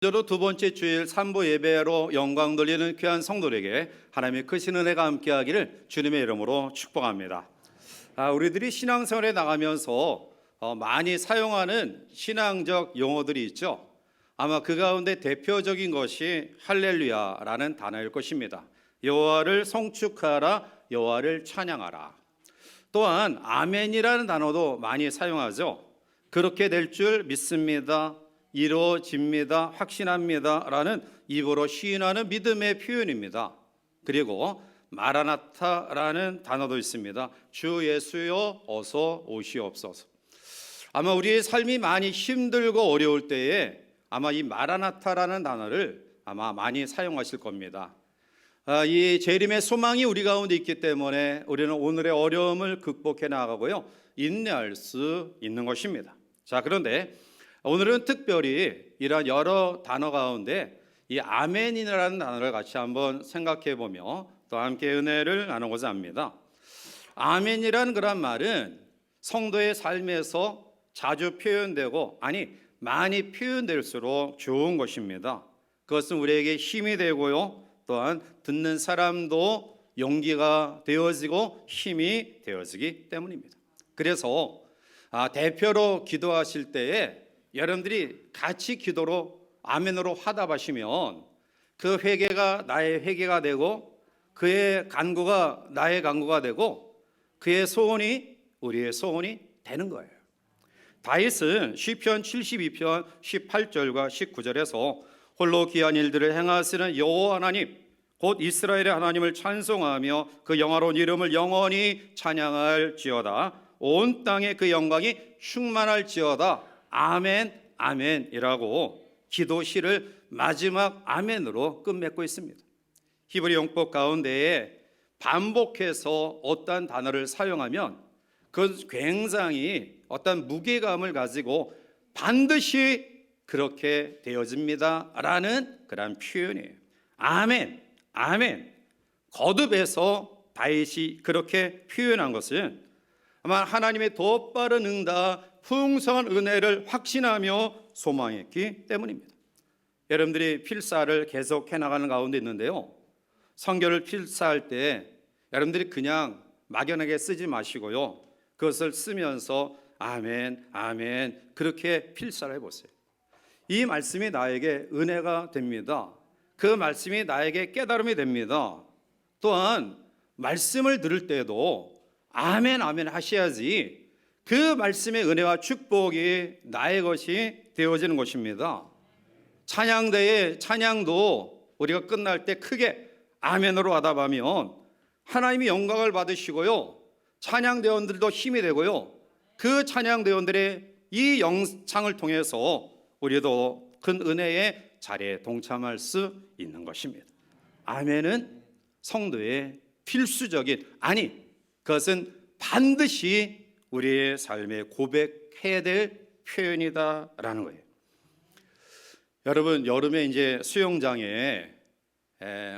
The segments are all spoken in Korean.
저로 두 번째 주일 산보 예배로 영광 돌리는 귀한 성도들에게 하나님의 크신 은혜가 함께하기를 주님의 이름으로 축복합니다. 우리들이 신앙생활에 나가면서 많이 사용하는 신앙적 용어들이 있죠. 아마 그 가운데 대표적인 것이 할렐루야라는 단어일 것입니다. 여호와를 송축하라, 여호와를 찬양하라. 또한 아멘이라는 단어도 많이 사용하죠. 그렇게 될 줄 믿습니다, 이루어집니다, 확신합니다 라는 입으로 시인하는 믿음의 표현입니다. 그리고 마라나타라는 단어도 있습니다. 주 예수여 어서 오시옵소서. 아마 우리의 삶이 많이 힘들고 어려울 때에 아마 이 마라나타라는 단어를 아마 많이 사용하실 겁니다. 이 재림의 소망이 우리 가운데 있기 때문에 우리는 오늘의 어려움을 극복해 나가고요, 인내할 수 있는 것입니다. 자, 그런데 오늘은 특별히 이러한 여러 단어 가운데 이 아멘이라는 단어를 같이 한번 생각해 보며 또 함께 은혜를 나누고자 합니다. 아멘이라는 그런 말은 성도의 삶에서 자주 표현되고, 많이 표현될수록 좋은 것입니다. 그것은 우리에게 힘이 되고요, 또한 듣는 사람도 용기가 되어지고 힘이 되어지기 때문입니다. 그래서 대표로 기도하실 때에 여러분들이 같이 기도로 아멘으로 화답하시면 그 회개가 나의 회개가 되고, 그의 간구가 나의 간구가 되고, 그의 소원이 우리의 소원이 되는 거예요. 다윗은 시편 72편 18절과 19절에서 홀로 귀한 일들을 행하시는 여호와 하나님 곧 이스라엘의 하나님을 찬송하며 그 영화로운 이름을 영원히 찬양할지어다. 온 땅에 그 영광이 충만할지어다. 아멘, 아멘이라고 기도시를 마지막 아멘으로 끝맺고 있습니다. 히브리 용법 가운데에 반복해서 어떤 단어를 사용하면 그건 굉장히 어떤 무게감을 가지고 반드시 그렇게 되어집니다 라는 그런 표현이에요. 아멘, 아멘. 거듭해서 다윗이 그렇게 표현한 것은 아마 하나님의 더 빠른 응답, 풍성한 은혜를 확신하며 소망했기 때문입니다. 여러분들이 필사를 계속해 나가는 가운데 있는데요, 성경을 필사할 때 여러분들이 그냥 막연하게 쓰지 마시고요, 그것을 쓰면서 아멘, 아멘 그렇게 필사를 해보세요. 이 말씀이 나에게 은혜가 됩니다. 그 말씀이 나에게 깨달음이 됩니다. 또한 말씀을 들을 때도 아멘, 아멘 하셔야지 그 말씀의 은혜와 축복이 나의 것이 되어지는 것입니다. 찬양대의 찬양도 우리가 끝날 때 크게 아멘으로 화답하면 하나님이 영광을 받으시고요, 찬양대원들도 힘이 되고요, 그 찬양대원들의 이 영상을 통해서 우리도 큰 은혜의 자리에 동참할 수 있는 것입니다. 아멘은 성도의 필수적인, 그것은 반드시 우리의 삶에 고백해야 될 표현이다라는 거예요. 여러분, 여름에 이제 수영장에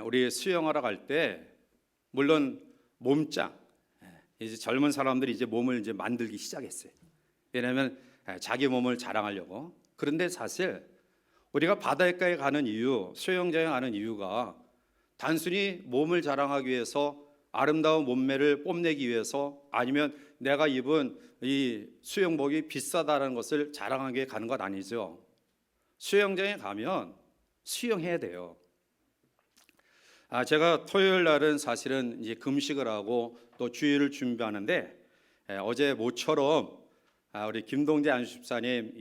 우리 수영하러 갈 때 물론 몸짱, 이제 젊은 사람들이 이제 몸을 이제 만들기 시작했어요. 왜냐하면 자기 몸을 자랑하려고. 그런데 사실 우리가 바닷가에 가는 이유, 수영장에 가는 이유가 단순히 몸을 자랑하기 위해서, 아름다운 몸매를 뽐내기 위해서, 아니면 내가 입은 이 수영복이 비싸다는 것을 자랑하기 위해 가는 것 아니죠. 수영장에 가면 수영해야 돼요. 제가 토요일 날은 사실은 이제 금식을 하고 또 주일을 준비하는데, 어제 모처럼 우리 김동재 안수집사님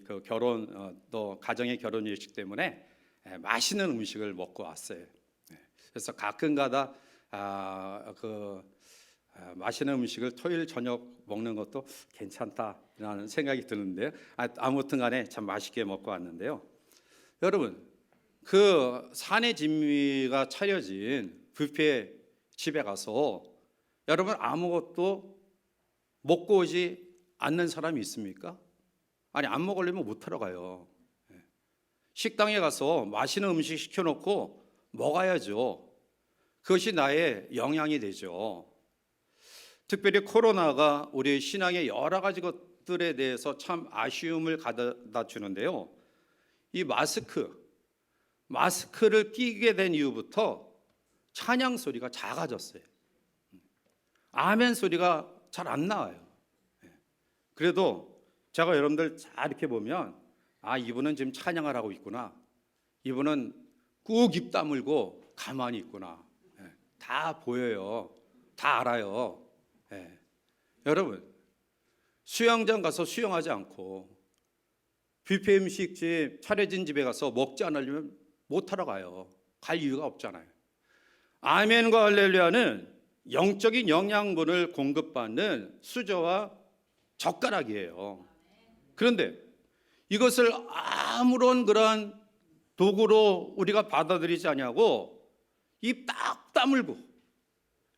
그 결혼 또 가정의 결혼 예식 때문에 맛있는 음식을 먹고 왔어요. 그래서 가끔가다 맛있는 음식을 토요일 저녁 먹는 것도 괜찮다라는 생각이 드는데요. 아무튼 간에 참 맛있게 먹고 왔는데요. 여러분, 그 산의 진미가 차려진 뷔페 집에 가서 여러분 아무것도 먹고 오지 않는 사람이 있습니까? 안 먹으려면 못 하러 가요. 식당에 가서 맛있는 음식 시켜놓고 먹어야죠. 그것이 나의 영양이 되죠. 특별히 코로나가 우리 신앙의 여러 가지 것들에 대해서 참 아쉬움을 가져다 주는데요, 이 마스크, 마스크를 끼게 된 이후부터 찬양 소리가 작아졌어요. 아멘 소리가 잘 안 나와요. 그래도 제가 여러분들 잘 이렇게 보면 이분은 지금 찬양을 하고 있구나. 이분은 꾹 입 다물고 가만히 있구나. 다 보여요. 다 알아요. 여러분, 수영장 가서 수영하지 않고 뷔페 음식집 차려진 집에 가서 먹지 않으려면 못하러 가요. 갈 이유가 없잖아요. 아멘과 할렐루야는 영적인 영양분을 공급받는 수저와 젓가락이에요. 그런데 이것을 아무런 그러한 도구로 우리가 받아들이지 않냐고 입 딱 다물고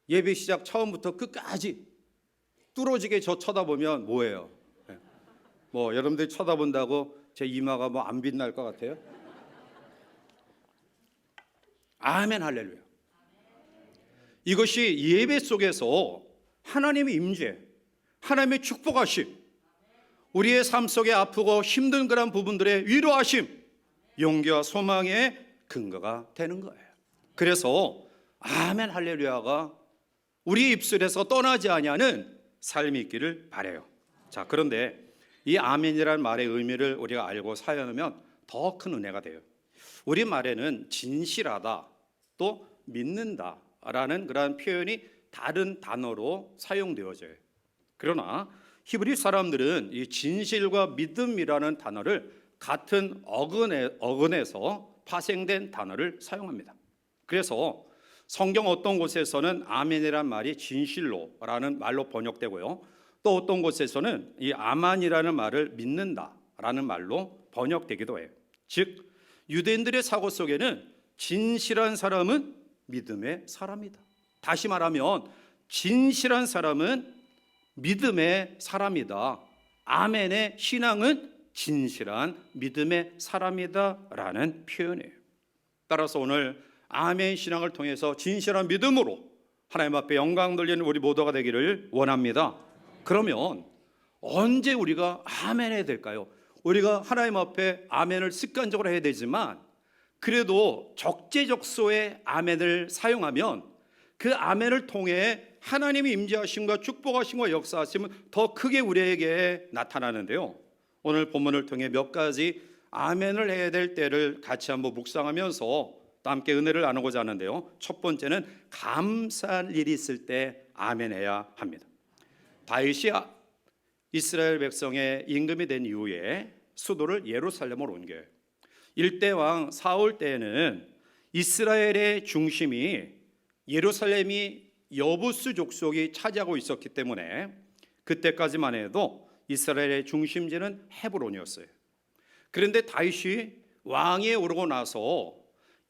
예배 시작 처음부터 끝까지 뚫어지게 저 쳐다보면 뭐예요? 뭐 여러분들이 쳐다본다고 제 이마가 뭐 안 빛날 것 같아요? 아멘 할렐루야. 이것이 예배 속에서 하나님의 임재, 하나님의 축복하심, 우리의 삶 속에 아프고 힘든 그런 부분들의 위로하심, 용기와 소망의 근거가 되는 거예요. 그래서 아멘 할렐루야가 우리 입술에서 떠나지 아니하는 삶이 있기를 바라요. 자, 그런데 이 아멘이라는 말의 의미를 우리가 알고 사용하면 더 큰 은혜가 돼요. 우리 말에는 진실하다, 또 믿는다라는 그런 표현이 다른 단어로 사용되어져요. 그러나 히브리 사람들은 이 진실과 믿음이라는 단어를 같은 어근에서 파생된 단어를 사용합니다. 그래서 성경 어떤 곳에서는 아멘이란 말이 진실로라는 말로 번역되고요. 또 어떤 곳에서는 이 아만이라는 말을 믿는다라는 말로 번역되기도 해요. 즉 유대인들의 사고 속에는 진실한 사람은 믿음의 사람이다. 다시 말하면 진실한 사람은 믿음의 사람이다. 아멘의 신앙은 진실한 믿음의 사람이다라는 표현이에요. 따라서 오늘 아멘 신앙을 통해서 진실한 믿음으로 하나님 앞에 영광 돌리는 우리 모두가 되기를 원합니다. 그러면 언제 우리가 아멘 해야 될까요? 우리가 하나님 앞에 아멘을 습관적으로 해야 되지만 그래도 적재적소에 아멘을 사용하면 그 아멘을 통해 하나님의 임재하심과 축복하심과 역사하심은 더 크게 우리에게 나타나는데요. 오늘 본문을 통해 몇 가지 아멘을 해야 될 때를 같이 한번 묵상하면서 또 함께 은혜를 나누고자 하는데요. 첫 번째는 감사할 일이 있을 때 아멘해야 합니다. 다윗이 이스라엘 백성의 임금이 된 이후에 수도를 예루살렘으로 옮겨요. 일대왕 사울 때에는 이스라엘의 중심이 예루살렘이 여부스 족속이 차지하고 있었기 때문에 그때까지만 해도 이스라엘의 중심지는 헤브론이었어요. 그런데 다윗이 왕위에 오르고 나서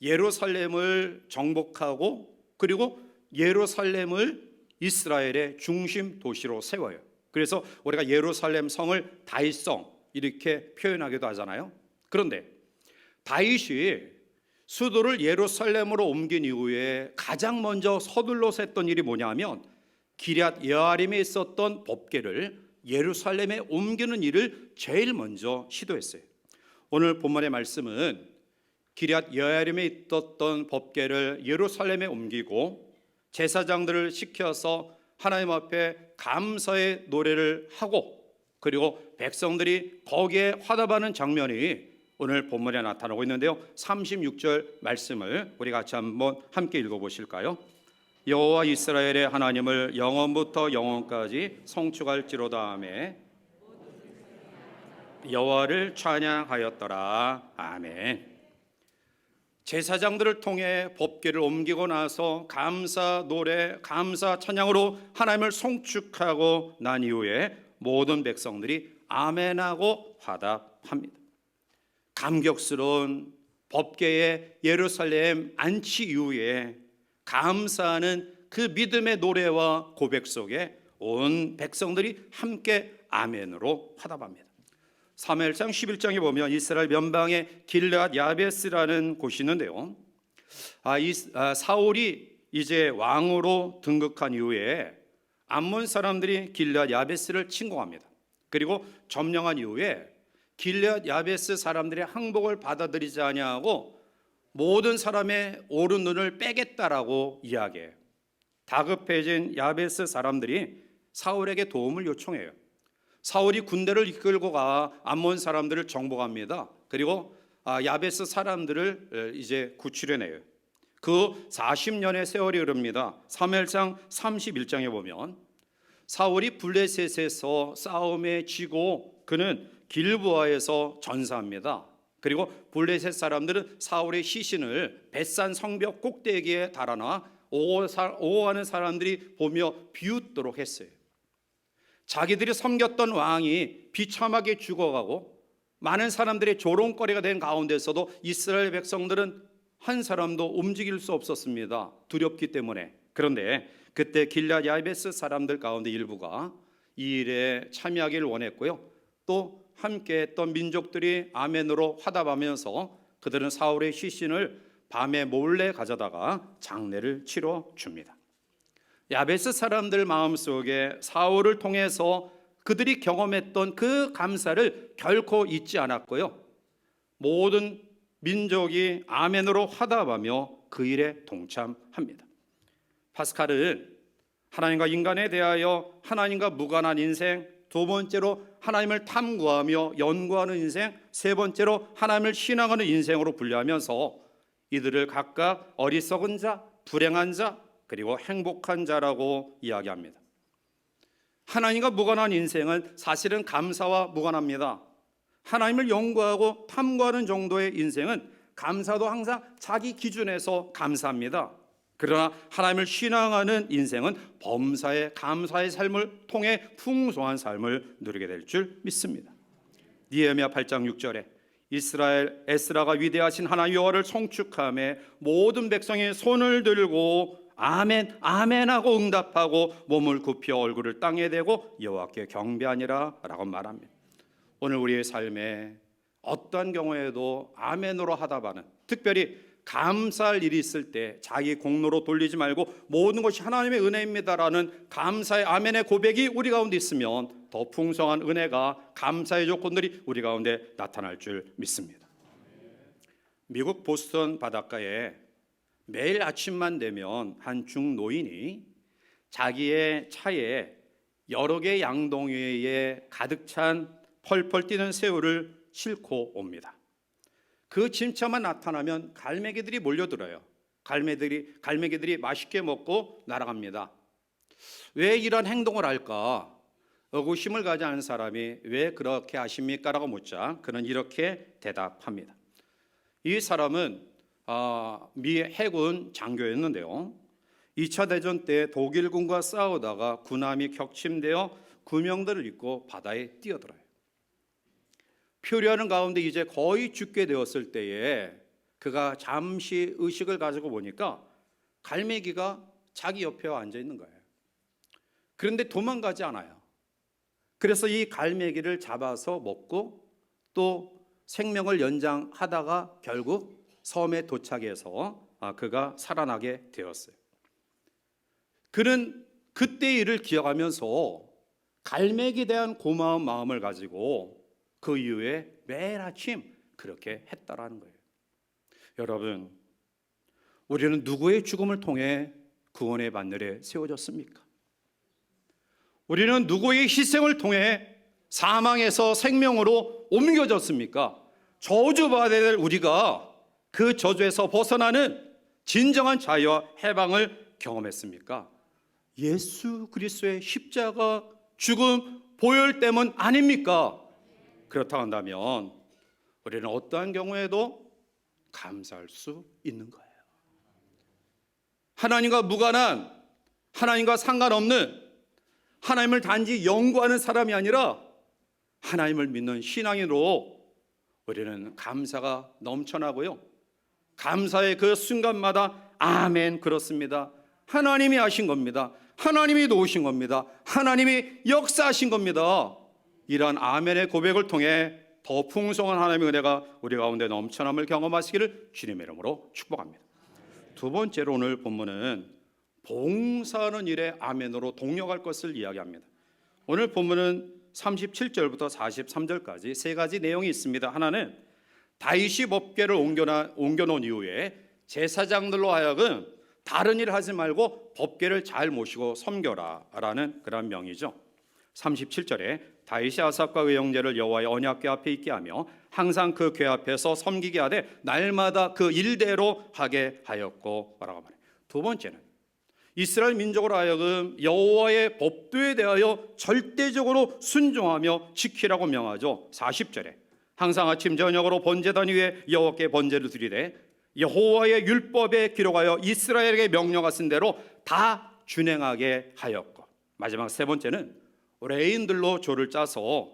예루살렘을 정복하고 그리고 예루살렘을 이스라엘의 중심 도시로 세워요. 그래서 우리가 예루살렘 성을 다윗성 이렇게 표현하기도 하잖아요. 그런데 다윗이 수도를 예루살렘으로 옮긴 이후에 가장 먼저 서둘러서 했던 일이 뭐냐면 기럇 여아림에 있었던 법궤를 예루살렘에 옮기는 일을 제일 먼저 시도했어요. 오늘 본문의 말씀은 기럇 여아림에 있었던 법궤를 예루살렘에 옮기고 제사장들을 시켜서 하나님 앞에 감사의 노래를 하고 그리고 백성들이 거기에 화답하는 장면이 오늘 본문에 나타나고 있는데요. 36절 말씀을 우리 같이 한번 함께 읽어보실까요? 여호와 이스라엘의 하나님을 영원부터 영원까지 송축할지로다 하매 여호와를 찬양하였더라. 아멘. 제사장들을 통해 법궤를 옮기고 나서 감사 노래, 감사 찬양으로 하나님을 송축하고 난 이후에 모든 백성들이 아멘하고 화답합니다. 감격스러운 법궤의 예루살렘 안치 이후에 감사하는 그 믿음의 노래와 고백 속에 온 백성들이 함께 아멘으로 화답합니다. 사무엘상 11장에 보면 이스라엘 면방에 길르앗 야베스라는 곳이 있는데요. 사울이 이제 왕으로 등극한 이후에 암몬 사람들이 길르앗 야베스를 침공합니다. 그리고 점령한 이후에 길르앗 야베스 사람들의 항복을 받아들이지 아니하고 모든 사람의 오른 눈을 빼겠다라고 이야기해요. 다급해진 야베스 사람들이 사울에게 도움을 요청해요. 사울이 군대를 이끌고 가 암몬 사람들을 정복합니다. 그리고 야베스 사람들을 이제 구출해내요. 그 40년의 세월이 흐릅니다. 사무엘상 31장에 보면 사울이 블레셋에서 싸움에 지고 그는 길보아에서 전사합니다. 그리고 블레셋 사람들은 사울의 시신을 벳산 성벽 꼭대기에 달아놔 오호하는 사람들이 보며 비웃도록 했어요. 자기들이 섬겼던 왕이 비참하게 죽어가고 많은 사람들의 조롱거리가 된 가운데서도 이스라엘 백성들은 한 사람도 움직일 수 없었습니다. 두렵기 때문에. 그런데 그때 길앗 야베스 사람들 가운데 일부가 이 일에 참여하기를 원했고요. 또 함께 했던 민족들이 아멘으로 화답하면서 그들은 사울의 시신을 밤에 몰래 가져다가 장례를 치러 줍니다. 야베스 사람들 마음속에 사울을 통해서 그들이 경험했던 그 감사를 결코 잊지 않았고요. 모든 민족이 아멘으로 화답하며 그 일에 동참합니다. 파스칼은 하나님과 인간에 대하여 하나님과 무관한 인생, 두 번째로 하나님을 탐구하며 연구하는 인생, 세 번째로 하나님을 신앙하는 인생으로 분류하면서 이들을 각각 어리석은 자, 불행한 자, 그리고 행복한 자라고 이야기합니다. 하나님과 무관한 인생은 사실은 감사와 무관합니다. 하나님을 연구하고 탐구하는 정도의 인생은 감사도 항상 자기 기준에서 감사합니다. 그러나 하나님을 신앙하는 인생은 범사의 감사의 삶을 통해 풍성한 삶을 누리게 될 줄 믿습니다. 느헤미야 8장 6절에 이스라엘 에스라가 위대하신 하나님 여호와를 송축하며 모든 백성이 손을 들고 아멘 아멘 하고 응답하고 몸을 굽혀 얼굴을 땅에 대고 여호와께 경배하니라 라고 말합니다. 오늘 우리의 삶에 어떠한 경우에도 아멘으로 하답하는, 특별히 감사할 일이 있을 때 자기 공로로 돌리지 말고 모든 것이 하나님의 은혜입니다라는 감사의 아멘의 고백이 우리 가운데 있으면 더 풍성한 은혜가, 감사의 조건들이 우리 가운데 나타날 줄 믿습니다. 미국 보스턴 바닷가에 매일 아침만 되면 한 중노인이 자기의 차에 여러 개의 양동이에 가득 찬 펄펄 뛰는 새우를 싣고 옵니다. 그 짐차만 나타나면 갈매기들이 몰려들어요. 갈매기들이 맛있게 먹고 날아갑니다. 왜 이런 행동을 할까? 의구심을 가지 않은 사람이 왜 그렇게 하십니까? 라고 묻자 그는 이렇게 대답합니다. 이 사람은 미 해군 장교였는데요. 2차 대전 때 독일군과 싸우다가 군함이 격침되어 구명들을 입고 바다에 뛰어들어요. 표류하는 가운데 이제 거의 죽게 되었을 때에 그가 잠시 의식을 가지고 보니까 갈매기가 자기 옆에 앉아 있는 거예요. 그런데 도망가지 않아요. 그래서 이 갈매기를 잡아서 먹고 또 생명을 연장하다가 결국 섬에 도착해서 그가 살아나게 되었어요. 그는 그때 일을 기억하면서 갈매기에 대한 고마운 마음을 가지고 그 이후에 매일 아침 그렇게 했다라는 거예요. 여러분, 우리는 누구의 죽음을 통해 구원의 반열에 세워졌습니까? 우리는 누구의 희생을 통해 사망에서 생명으로 옮겨졌습니까? 저주받아야 될 우리가 그 저주에서 벗어나는 진정한 자유와 해방을 경험했습니까? 예수 그리스도의 십자가 죽음 보혈 때문 아닙니까? 그렇다고 한다면 우리는 어떠한 경우에도 감사할 수 있는 거예요. 하나님과 무관한, 하나님과 상관없는, 하나님을 단지 연구하는 사람이 아니라 하나님을 믿는 신앙인으로 우리는 감사가 넘쳐나고요. 감사의 그 순간마다 아멘, 그렇습니다. 하나님이 하신 겁니다. 하나님이 도우신 겁니다. 하나님이 역사하신 겁니다. 이러한 아멘의 고백을 통해 더 풍성한 하나님의 은혜가 우리 가운데 넘쳐남을 경험하시기를 주님의 이름으로 축복합니다. 두 번째로 오늘 본문은 봉사하는 일에 아멘으로 동력할 것을 이야기합니다. 오늘 본문은 37절부터 43절까지 세 가지 내용이 있습니다. 하나는 다윗이 법궤를 옮겨놓은 이후에 제사장들로 하여금 다른 일 하지 말고 법궤를 잘 모시고 섬겨라 라는 그런 명이죠. 37절에 다윗이 아삽과 의형제를 여호와의 언약궤 앞에 있게 하며 항상 그 궤 앞에서 섬기게 하되 날마다 그 일대로 하게 하였고 라고 말해요. 두 번째는 이스라엘 민족으로 하여금 여호와의 법도에 대하여 절대적으로 순종하며 지키라고 명하죠. 40절에 항상 아침 저녁으로 번제단 위에 여호와께 번제를 드리되 여호와의 율법에 기록하여 이스라엘에게 명령하신 대로 다 준행하게 하였고, 마지막 세 번째는 레인들로 조를 짜서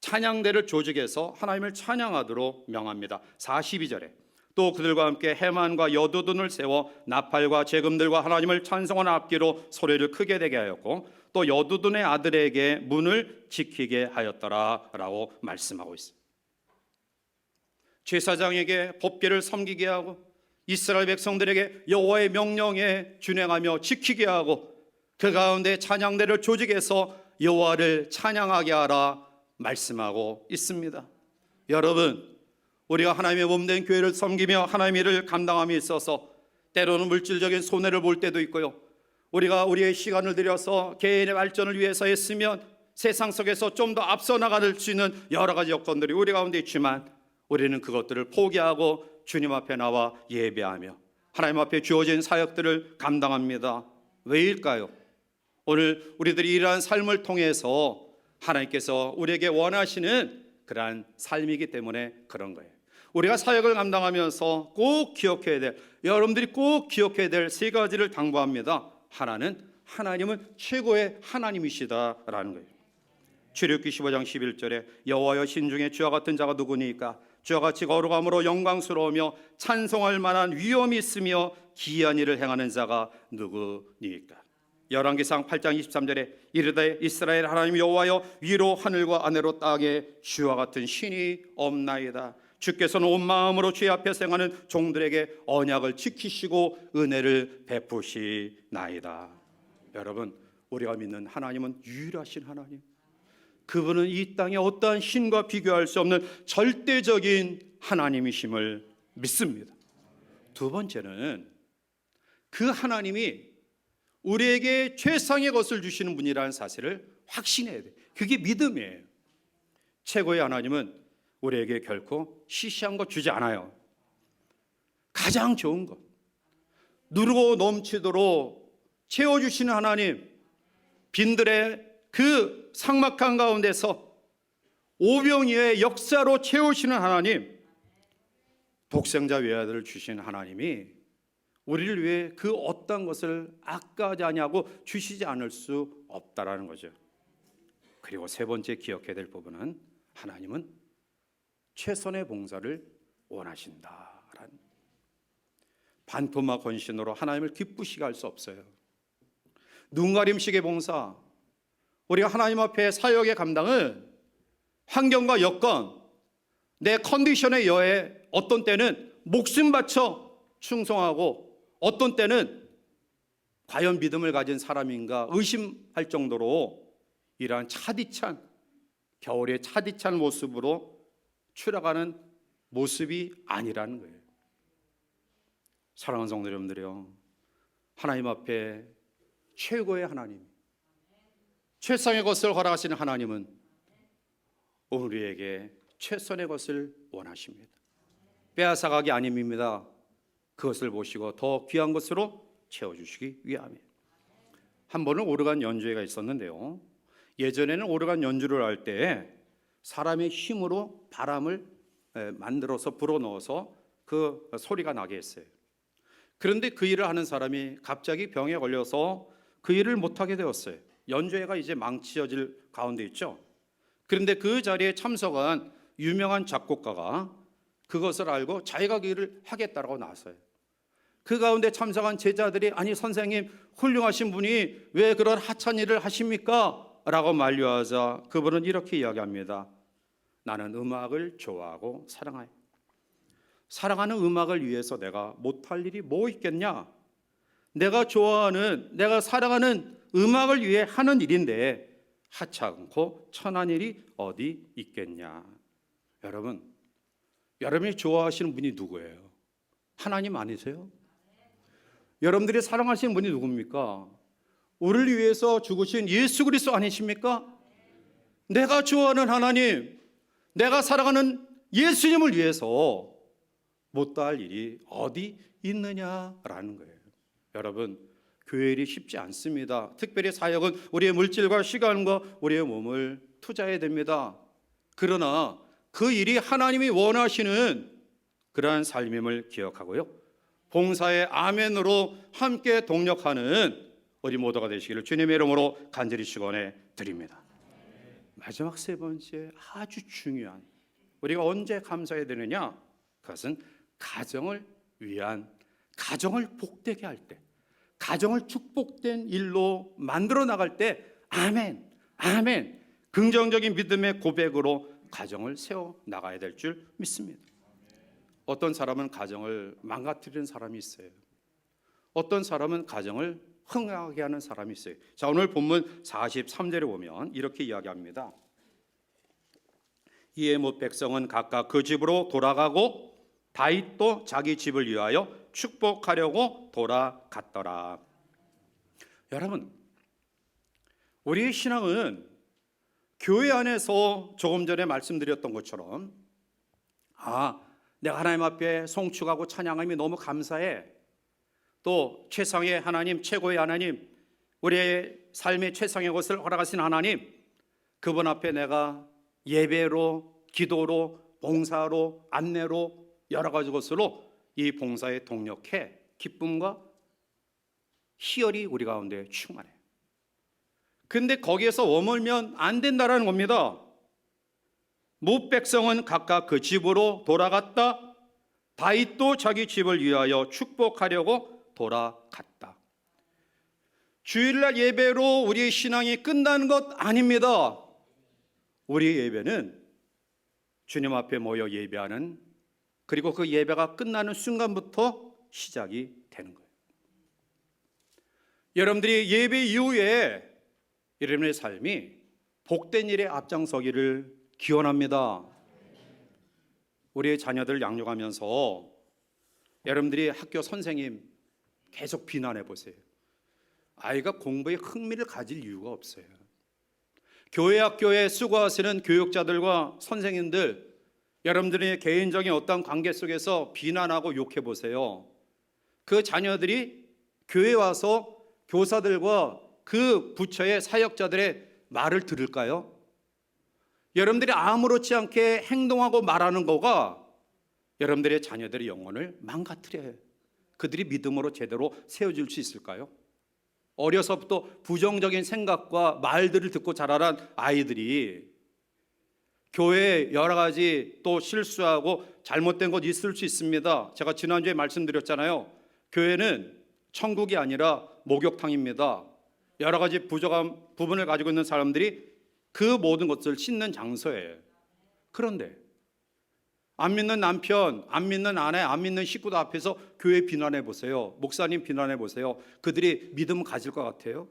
찬양대를 조직해서 하나님을 찬양하도록 명합니다. 42절에 또 그들과 함께 해만과 여두둔을 세워 나팔과 재금들과 하나님을 찬송하는 악기로 소리를 크게 되게 하였고 또 여두둔의 아들에게 문을 지키게 하였더라 라고 말씀하고 있습니다. 제사장에게 법궤를 섬기게 하고 이스라엘 백성들에게 여호와의 명령에 준행하며 지키게 하고 그 가운데 찬양대를 조직해서 여호와를 찬양하게 하라 말씀하고 있습니다. 여러분, 우리가 하나님의 몸된 교회를 섬기며 하나님의 일을 감당함에 있어서 때로는 물질적인 손해를 볼 때도 있고요, 우리가 우리의 시간을 들여서 개인의 발전을 위해서 했으면 세상 속에서 좀 더 앞서 나갈 수 있는 여러 가지 여건들이 우리 가운데 있지만 우리는 그것들을 포기하고 주님 앞에 나와 예배하며 하나님 앞에 주어진 사역들을 감당합니다. 왜일까요? 오늘 우리들이 이러한 삶을 통해서 하나님께서 우리에게 원하시는 그러한 삶이기 때문에 그런 거예요. 우리가 사역을 감당하면서 꼭 기억해야 될, 여러분들이 꼭 기억해야 될 세 가지를 당부합니다. 하나님은 최고의 하나님이시다라는 거예요. 출애굽기 15장 11절에 여호와여 신중에 주와 같은 자가 누구니까 주와 같이 거룩함으로 영광스러우며 찬송할 만한 위엄이 있으며 기이한 일을 행하는 자가 누구니까. 열왕기상 8장 23절에 이르되 이스라엘 하나님 여호와여 위로 하늘과 아래로 땅에 주와 같은 신이 없나이다. 주께서는 온 마음으로 주의 앞에서 행하는 종들에게 언약을 지키시고 은혜를 베푸시나이다. 여러분, 우리가 믿는 하나님은 유일하신 하나님, 그분은 이 땅의 어떠한 신과 비교할 수 없는 절대적인 하나님이심을 믿습니다. 두 번째는 그 하나님이 우리에게 최상의 것을 주시는 분이라는 사실을 확신해야 돼. 그게 믿음이에요. 최고의 하나님은 우리에게 결코 시시한 것 주지 않아요. 가장 좋은 것, 누르고 넘치도록 채워주시는 하나님, 빈들의 그 삭막한 가운데서 오병이어의 역사로 채우시는 하나님, 독생자 외아들을 주신 하나님이 우리를 위해 그 어떤 것을 아까워하지 아니하고 주시지 않을 수 없다라는 거죠. 그리고 세 번째 기억해야 될 부분은 하나님은 최선의 봉사를 원하신다라는, 반품과 헌신으로 하나님을 기쁘시게 할 수 없어요. 눈가림식의 봉사, 우리가 하나님 앞에 사역의 감당은 환경과 여건, 내 컨디션에 의해 어떤 때는 목숨 바쳐 충성하고 어떤 때는 과연 믿음을 가진 사람인가 의심할 정도로 이러한 차디찬, 겨울의 차디찬 모습으로 추락하는 모습이 아니라는 거예요. 사랑하는 성도 여러분들이요, 하나님 앞에 최고의 하나님, 최상의 것을 허락하시는 하나님은 우리에게 최선의 것을 원하십니다. 빼앗아가기 아닙니다. 그것을 보시고 더 귀한 것으로 채워주시기 위함이에요. 한 번은 오르간 연주회가 있었는데요, 예전에는 오르간 연주를 할 때 사람의 힘으로 바람을 만들어서 불어넣어서 그 소리가 나게 했어요. 그런데 그 일을 하는 사람이 갑자기 병에 걸려서 그 일을 못하게 되었어요. 연주회가 이제 망치어질 가운데 있죠. 그런데 그 자리에 참석한 유명한 작곡가가 그것을 알고 자기가 그 일을 하겠다라고 나서요. 그 가운데 참석한 제자들이 아니 선생님, 훌륭하신 분이 왜 그런 하찮은 일을 하십니까? 라고 만류하자 그분은 이렇게 이야기합니다. 나는 음악을 좋아하고 사랑해요. 사랑하는 음악을 위해서 내가 못할 일이 뭐 있겠냐? 내가 좋아하는, 내가 사랑하는 음악을 위해 하는 일인데 하찮고 천한 일이 어디 있겠냐? 여러분, 여러분이 좋아하시는 분이 누구예요? 하나님 아니세요? 여러분들이 사랑하시는 분이 누굽니까? 우리를 위해서 죽으신 예수 그리스도 아니십니까? 내가 좋아하는 하나님, 내가 사랑하는 예수님을 위해서 못다할 일이 어디 있느냐라는 거예요. 여러분, 교회 일이 쉽지 않습니다. 특별히 사역은 우리의 물질과 시간과 우리의 몸을 투자해야 됩니다. 그러나 그 일이 하나님이 원하시는 그러한 삶임을 기억하고요, 봉사의 아멘으로 함께 동력하는 우리 모두가 되시기를 주님의 이름으로 간절히 축원해 드립니다. 마지막 세 번째, 아주 중요한, 우리가 언제 감사해야 되느냐? 그것은 가정을 위한, 가정을 복되게 할 때, 가정을 축복된 일로 만들어 나갈 때 아멘, 아멘, 긍정적인 믿음의 고백으로 가정을 세워 나가야 될 줄 믿습니다. 어떤 사람은 가정을 망가뜨리는 사람이 있어요. 어떤 사람은 가정을 흥하게 하는 사람이 있어요. 자, 오늘 본문 43절에 보면 이렇게 이야기합니다. 이에 못 백성은 각각 그 집으로 돌아가고 다윗도 자기 집을 위하여 축복하려고 돌아갔더라. 여러분, 우리의 신앙은 교회 안에서 조금 전에 말씀드렸던 것처럼, 내가 하나님 앞에 송축하고 찬양함이 너무 감사해, 또 최상의 하나님, 최고의 하나님, 우리의 삶의 최상의 것을 허락하신 하나님, 그분 앞에 내가 예배로, 기도로, 봉사로, 안내로, 여러 가지 것으로 이 봉사에 동력해 기쁨과 희열이 우리 가운데 충만해. 근데 거기에서 머물면 안 된다라는 겁니다. 못 백성은 각각 그 집으로 돌아갔다. 다윗도 자기 집을 위하여 축복하려고 돌아갔다. 주일날 예배로 우리의 신앙이 끝나는 것 아닙니다. 우리의 예배는 주님 앞에 모여 예배하는, 그리고 그 예배가 끝나는 순간부터 시작이 되는 거예요. 여러분들이 예배 이후에 여러분의 삶이 복된 일에 앞장서기를 기원합니다. 우리의 자녀들 양육하면서 여러분들이 학교 선생님 계속 비난해 보세요. 아이가 공부에 흥미를 가질 이유가 없어요. 교회 학교에 수고하시는 교육자들과 선생님들, 여러분들의 개인적인 어떤 관계 속에서 비난하고 욕해 보세요. 그 자녀들이 교회에 와서 교사들과 그 부처의 사역자들의 말을 들을까요? 여러분들이 아무렇지 않게 행동하고 말하는 거가 여러분들의 자녀들의 영혼을 망가뜨려요. 그들이 믿음으로 제대로 세워질 수 있을까요? 어려서부터 부정적인 생각과 말들을 듣고 자라난 아이들이 교회에 여러 가지 또 실수하고 잘못된 것 있을 수 있습니다. 제가 지난주에 말씀드렸잖아요. 교회는 천국이 아니라 목욕탕입니다. 여러 가지 부족한 부분을 가지고 있는 사람들이 그 모든 것을 씻는 장소예요. 그런데 안 믿는 남편, 안 믿는 아내, 안 믿는 식구들 앞에서 교회 비난해 보세요. 목사님 비난해 보세요. 그들이 믿음 가질 것 같아요?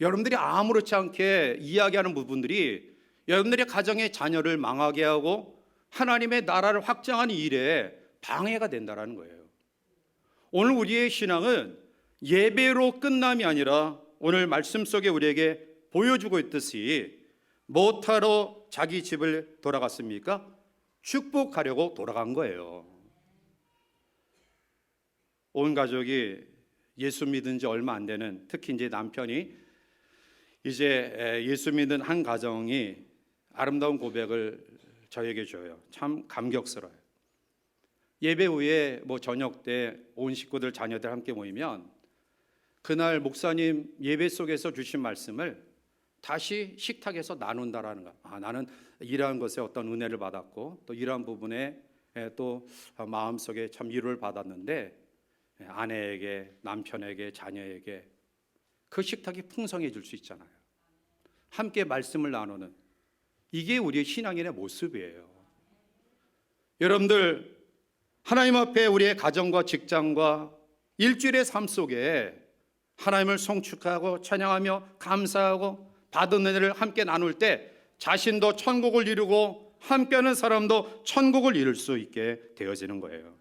여러분들이 아무렇지 않게 이야기하는 부분들이 여러분들의 가정의 자녀를 망하게 하고 하나님의 나라를 확장하는 일에 방해가 된다는 거예요. 오늘 우리의 신앙은 예배로 끝남이 아니라 오늘 말씀 속에 우리에게 보여주고 있듯이 못하러 자기 집을 돌아갔습니까? 축복하려고 돌아간 거예요. 온 가족이 예수 믿은 지 얼마 안 되는, 특히 이제 남편이 이제 예수 믿는 한 가정이 아름다운 고백을 저에게 줘요. 참 감격스러워요. 예배 후에 저녁 때 온 식구들, 자녀들 함께 모이면 그날 목사님 예배 속에서 주신 말씀을 다시 식탁에서 나눈다라는 거. 나는 이러한 것에 어떤 은혜를 받았고 또 이러한 부분에 또 마음속에 참 위로를 받았는데 아내에게, 남편에게, 자녀에게 그 식탁이 풍성해질 수 있잖아요. 함께 말씀을 나누는, 이게 우리의 신앙인의 모습이에요. 여러분들, 하나님 앞에 우리의 가정과 직장과 일주일의 삶 속에 하나님을 송축하고 찬양하며 감사하고 받은 은혜를 함께 나눌 때 자신도 천국을 이루고 함께하는 사람도 천국을 이룰 수 있게 되어지는 거예요.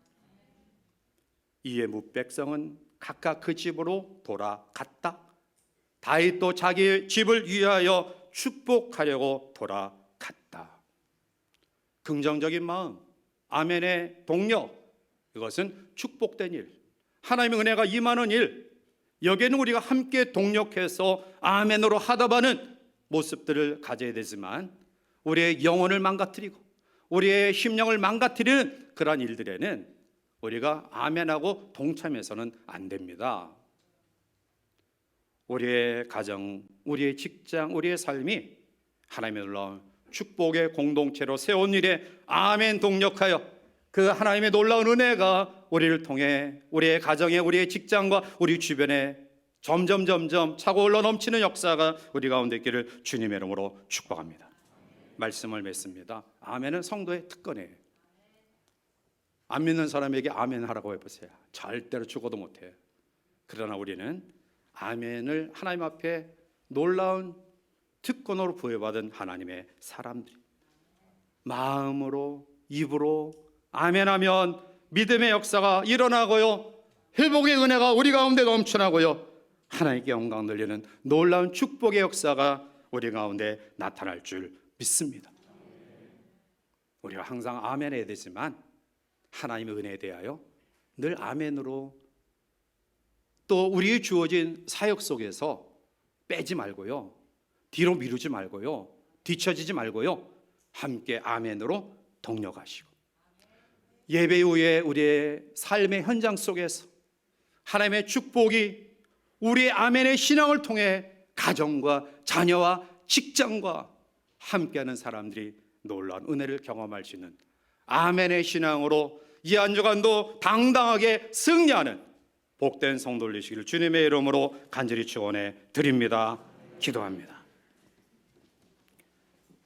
이에 뭇백성은 각각 그 집으로 돌아갔다. 다윗도 자기 집을 위하여 축복하려고 돌아갔다. 긍정적인 마음, 아멘의 동력, 이것은 축복된 일, 하나님의 은혜가 임하는 일, 여기에는 우리가 함께 동력해서 아멘으로 하답하는 모습들을 가져야 되지만, 우리의 영혼을 망가뜨리고 우리의 심령을 망가뜨리는 그러한 일들에는 우리가 아멘하고 동참해서는 안 됩니다. 우리의 가정, 우리의 직장, 우리의 삶이 하나님의 놀라운 축복의 공동체로 세운 일에 아멘 동력하여 그 하나님의 놀라운 은혜가 우리를 통해 우리의 가정에, 우리의 직장과 우리 주변에 점점 차고 흘러 넘치는 역사가 우리 가운데 있기를 주님의 이름으로 축복합니다. 말씀을 맺습니다. 아멘은 성도의 특권이에요. 안 믿는 사람에게 아멘 하라고 해보세요. 절대로 죽어도 못해요. 그러나 우리는 아멘을 하나님 앞에 놀라운 특권으로 부여받은 하나님의 사람들이 마음으로, 입으로 아멘하면 믿음의 역사가 일어나고요, 회복의 은혜가 우리 가운데 넘쳐나고요, 하나님께 영광 돌리는 놀라운 축복의 역사가 우리 가운데 나타날 줄 믿습니다. 우리가 항상 아멘 해야 되지만 하나님의 은혜에 대하여 늘 아멘으로, 또 우리의 주어진 사역 속에서 빼지 말고요, 뒤로 미루지 말고요, 뒤처지지 말고요, 함께 아멘으로 동력하시고 예배 후에 우리의 삶의 현장 속에서 하나님의 축복이 우리의 아멘의 신앙을 통해 가정과 자녀와 직장과 함께하는 사람들이 놀라운 은혜를 경험할 수 있는 아멘의 신앙으로 이 한 주간도 당당하게 승리하는 복된 성도 되시기를 주님의 이름으로 간절히 축원해 드립니다. 기도합니다.